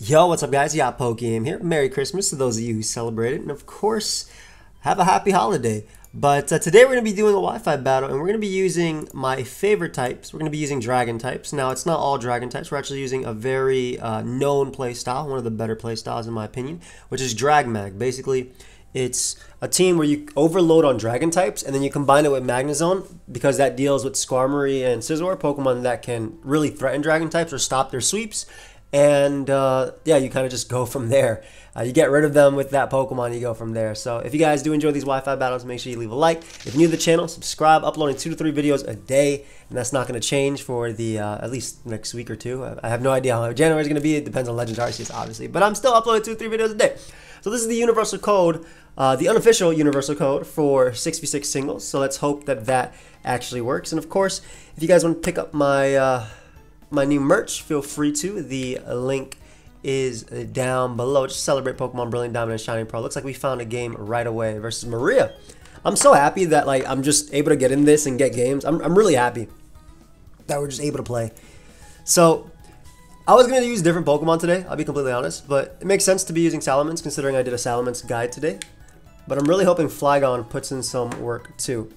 Yo, what's up guys? Yeah, pokeaim here. Merry Christmas to those of you who celebrate it. And of course, have a happy holiday. But today we're going to be doing a Wi-Fi battle and we're going to be using my favorite types. We're going to be using dragon types. Now, it's not all dragon types. We're actually using a very known playstyle, one of the better playstyles in my opinion, which is Drag Mag. Basically, it's a team where you overload on dragon types and then you combine it with Magnezone because that deals with Skarmory and Scizor, Pokemon that can really threaten dragon types or stop their sweeps. And yeah, you kind of just go from there. You get rid of them with that Pokemon, you go from there. So if you guys do enjoy these Wi-Fi battles, make sure you leave a like. If you're new to the channel, subscribe. Uploading 2 to 3 videos a day, and that's not going to change for the at least next week or two. I have no idea how January is going to be. It depends on Legends Arceus, obviously. But I'm still uploading 2 to 3 videos a day. So this is the universal code, the unofficial universal code for 6v6 singles. So let's hope that that actually works. And of course, if you guys want to pick up my my new merch, feel free to. The link is down below. Just celebrate Pokemon Brilliant Diamond and Shining Pearl. Looks like we found a game right away versus Maria. I'm so happy that like I'm just able to get in this and get games. I'm really happy that we're just able to play. So I was going to use different Pokemon today, I'll be completely honest, but it makes sense to be using Salamence considering I did a Salamence guide today. But I'm really hoping Flygon puts in some work too.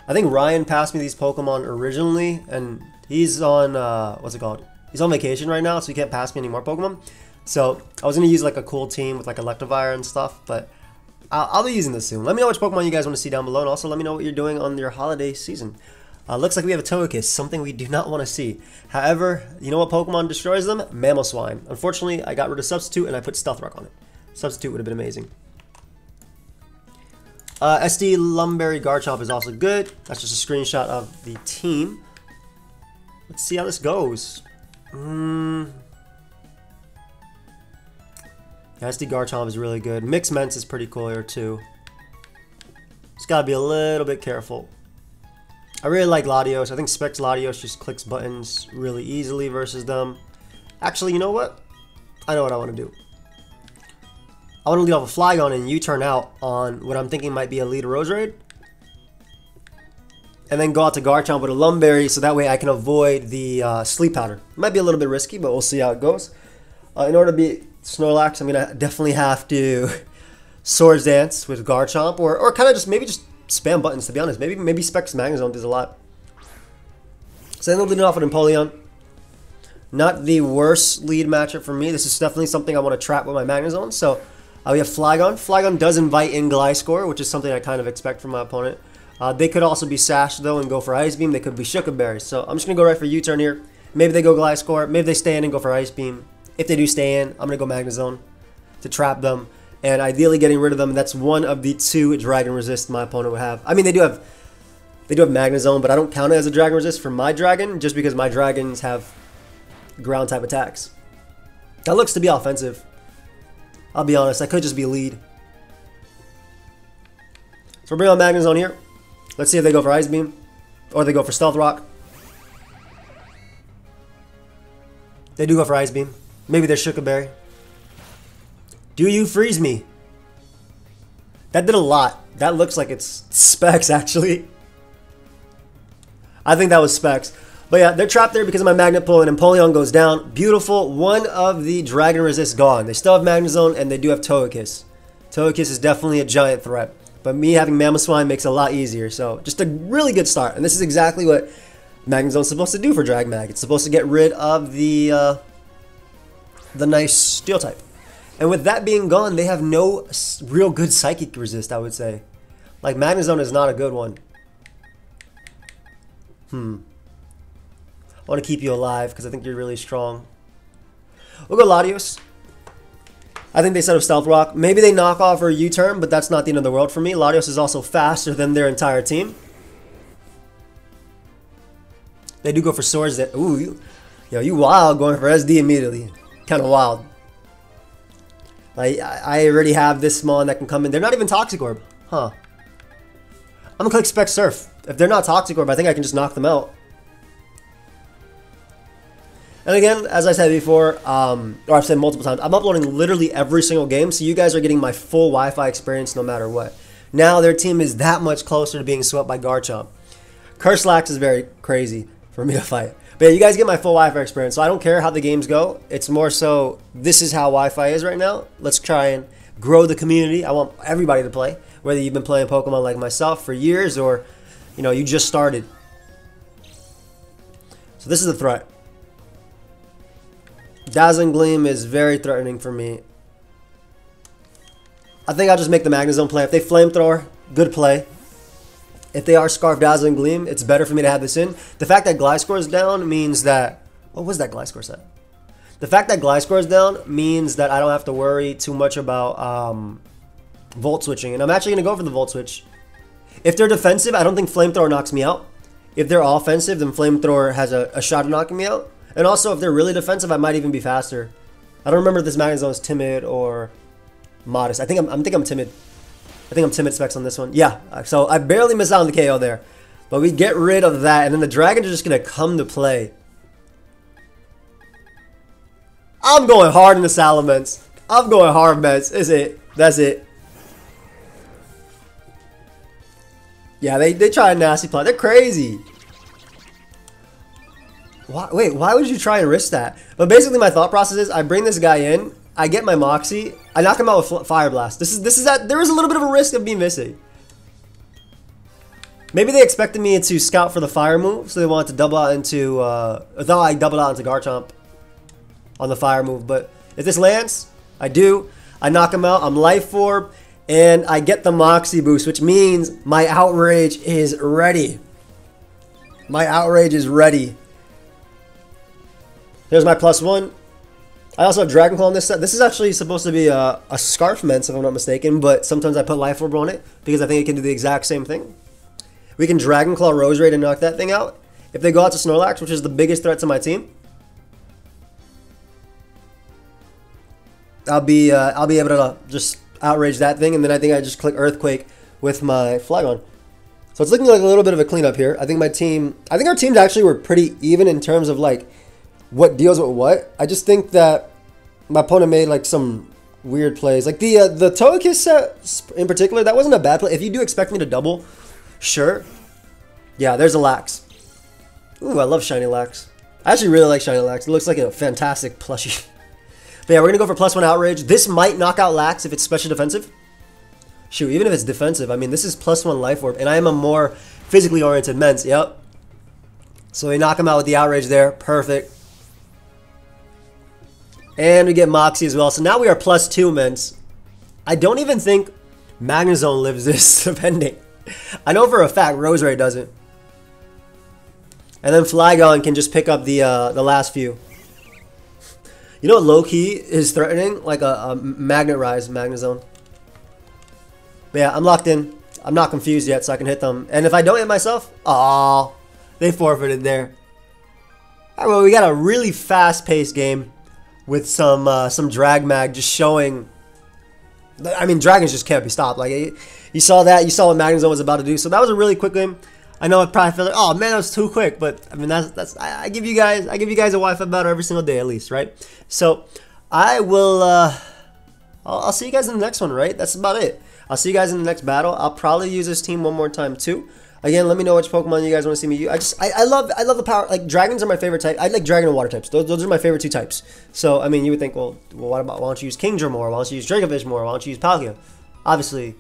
I think Ryan passed me these Pokemon originally, and he's on, what's it called? He's on vacation right now, so he can't pass me any more Pokemon. So I was going to use like a cool team with like Electivire and stuff, but I'll be using this soon. Let me know which Pokemon you guys want to see down below, and also let me know what you're doing on your holiday season. Looks like we have a Togekiss, something we do not want to see. However, you know what Pokemon destroys them? Mammoswine. Unfortunately, I got rid of Substitute and I put Stealth Rock on it. Substitute would have been amazing. SD Lumberry Garchomp is also good. That's just a screenshot of the team. Let's see how this goes. Yeah, SD Garchomp is really good. Mixed Ments is pretty cool here too. Just gotta be a little bit careful. I really like Latios. I think Specs Latios just clicks buttons really easily versus them. Actually, you know what? I know what I want to do. I want to lead off a Flygon and U-turn out on what I'm thinking might be a lead Roserade. And then go out to Garchomp with a Lumberry so that way I can avoid the Sleep Powder. It might be a little bit risky, but we'll see how it goes. In order to beat Snorlax, I'm going to definitely have to Swords Dance with Garchomp or kind of just maybe just spam buttons, to be honest. Maybe Specs Magnezone does a lot. So then we'll lead it off with Empoleon. Not the worst lead matchup for me. This is definitely something I want to trap with my Magnezone. So we have Flygon. Flygon does invite in Gliscor, which is something I kind of expect from my opponent. They could also be Sash though and go for Ice Beam. They could be Shuka Berry. So I'm just going to go right for U-turn here. Maybe they go Gliscor. Maybe they stay in and go for Ice Beam. If they do stay in, I'm going to go Magnezone to trap them. And ideally getting rid of them. That's one of the 2 Dragon Resist my opponent would have. I mean, they do have Magnezone, but I don't count it as a Dragon Resist for my Dragon just because my Dragons have ground type attacks. That looks to be offensive. I'll be honest, that could just be lead. So we'll bring on Magnezone here. Let's see if they go for Ice Beam or they go for Stealth Rock. They do go for Ice Beam. Maybe they're Shuka Berry. Do you freeze me? That did a lot. That looks like it's Specs, actually. I think that was Specs. But yeah, they're trapped there because of my Magnet Pull, and Empoleon goes down. Beautiful. One of the Dragon Resist gone. They still have Magnezone, and they do have Togekiss. Togekiss is definitely a giant threat. But me having Mamoswine makes it a lot easier. So just a really good start. And this is exactly what Magnezone is supposed to do for Drag Mag. It's supposed to get rid of the nice Steel type. And with that being gone, they have no real good Psychic resist, I would say. Like, Magnezone is not a good one. I want to keep you alive because I think you're really strong. We'll go Latios. I think they set up Stealth Rock. Maybe they knock off or U-turn, but that's not the end of the world for me. Latios is also faster than their entire team. They do go for Swords. That ooh, yo, you wild going for SD immediately. Kind of wild. Like, I already have this Smolin that can come in. They're not even Toxic Orb. Huh. I'm going to click Spec Surf. If they're not Toxic Orb, I think I can just knock them out. And again, as I said before, or I've said multiple times, I'm uploading literally every single game, so you guys are getting my full Wi-Fi experience no matter what. Now their team is that much closer to being swept by Garchomp. Curselax is very crazy for me to fight. But yeah, you guys get my full Wi-Fi experience, so I don't care how the games go. It's more so, this is how Wi-Fi is right now. Let's try and grow the community. I want everybody to play, whether you've been playing Pokemon like myself for years or, you know, you just started. So this is the threat. Dazzling Gleam is very threatening for me. I think I'll just make the Magnezone play. If they Flamethrower, good play. If they are Scarf Dazzling Gleam, it's better for me to have this in. The fact that Gliscor is down means that... What was that Gliscor set? The fact that Gliscor is down means that I don't have to worry too much about Volt Switching. And I'm actually going to go for the Volt Switch. If they're defensive, I don't think Flamethrower knocks me out. If they're offensive, then Flamethrower has a shot at knocking me out. And also, if they're really defensive, I might even be faster. I don't remember if this Magnezone is timid or modest. I think I'm timid. I think I'm timid specs on this one. Yeah, so I barely miss out on the KO there. But we get rid of that, and then the dragons are just going to come to play. I'm going hard in the Salamence. I'm going hard, Mets. Is it? That's it. Yeah, they try a nasty play. They're crazy. Wait, why would you try and risk that? But basically my thought process is I bring this guy in, I get my Moxie, I knock him out with Fire Blast. There is a little bit of a risk of me missing. Maybe they expected me to scout for the fire move, so they wanted to double out into I thought I doubled out into Garchomp on the fire move, but if this lands, I do. I knock him out, I'm Life Orb, and I get the Moxie boost, which means my Outrage is ready. My Outrage is ready. Here's my +1. I also have Dragon Claw on this set. This is actually supposed to be a Scarf Mence, if I'm not mistaken, but sometimes I put Life Orb on it because I think it can do the exact same thing. We can Dragon Claw Roserade and knock that thing out. If they go out to Snorlax, which is the biggest threat to my team, I'll be able to just Outrage that thing, and then I think I just click Earthquake with my Flygon. So it's looking like a little bit of a cleanup here. I think our teams actually were pretty even in terms of like what deals with what. I just think that my opponent made like some weird plays. Like the Togekiss set in particular, that wasn't a bad play. If you do expect me to double, sure. Yeah, there's a Lax. Ooh, I love Shiny Lax. I actually really like Shiny Lax. It looks like a fantastic plushie. But yeah, we're going to go for +1 Outrage. This might knock out Lax if it's special defensive. Shoot, even if it's defensive, I mean, this is +1 Life Orb, and I am a more physically oriented Mence. Yep. So we knock him out with the Outrage there. Perfect. And we get Moxie as well. So now we are +2 Mence. I don't even think Magnezone lives this depending. I know for a fact Roserade doesn't. And then Flygon can just pick up the last few. You know what low-key is threatening? Like a Magnet Rise Magnezone. But yeah, I'm locked in. I'm not confused yet, so I can hit them. And if I don't hit myself, aww, they forfeited there. Alright, well, we got a really fast-paced game with some Drag Mag just showing. I mean, dragons just can't be stopped. Like you saw that, you saw what Magnezone was about to do. So that was a really quick game. I know it probably feels like, oh man, that was too quick, but I mean I give you guys a Wi-Fi battle every single day at least, right? So I will I'll see you guys in the next one, right? That's about it. I'll see you guys in the next battle. I'll probably use this team one more time too. Again, let me know which Pokemon you guys want to see me use. I love the power. Like dragons are my favorite type. I like dragon and water types. Those are my favorite two types. So I mean, you would think, well, why don't you use Kingdra more? Why don't you use Dracovish more? Why don't you use Palkia? Obviously,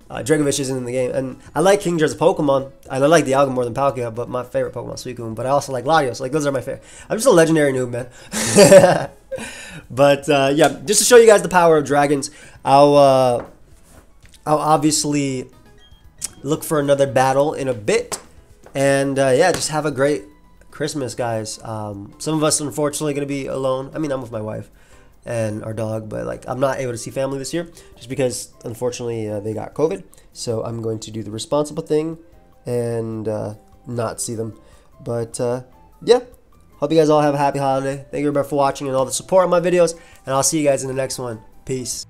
Dracovish isn't in the game, and I like Kingdra as a Pokemon. I like the Dialga more than Palkia, but my favorite Pokemon is Suicune. But I also like Latios. Like those are my favorite. I'm just a legendary noob, man. But yeah, just to show you guys the power of dragons, I'll obviously look for another battle in a bit, and yeah, just have a great Christmas, guys. Some of us unfortunately going to be alone. I mean, I'm with my wife and our dog, but like I'm not able to see family this year just because unfortunately they got COVID. So I'm going to do the responsible thing and not see them. But yeah, hope you guys all have a happy holiday. Thank you everybody for watching and all the support on my videos, and I'll see you guys in the next one. Peace.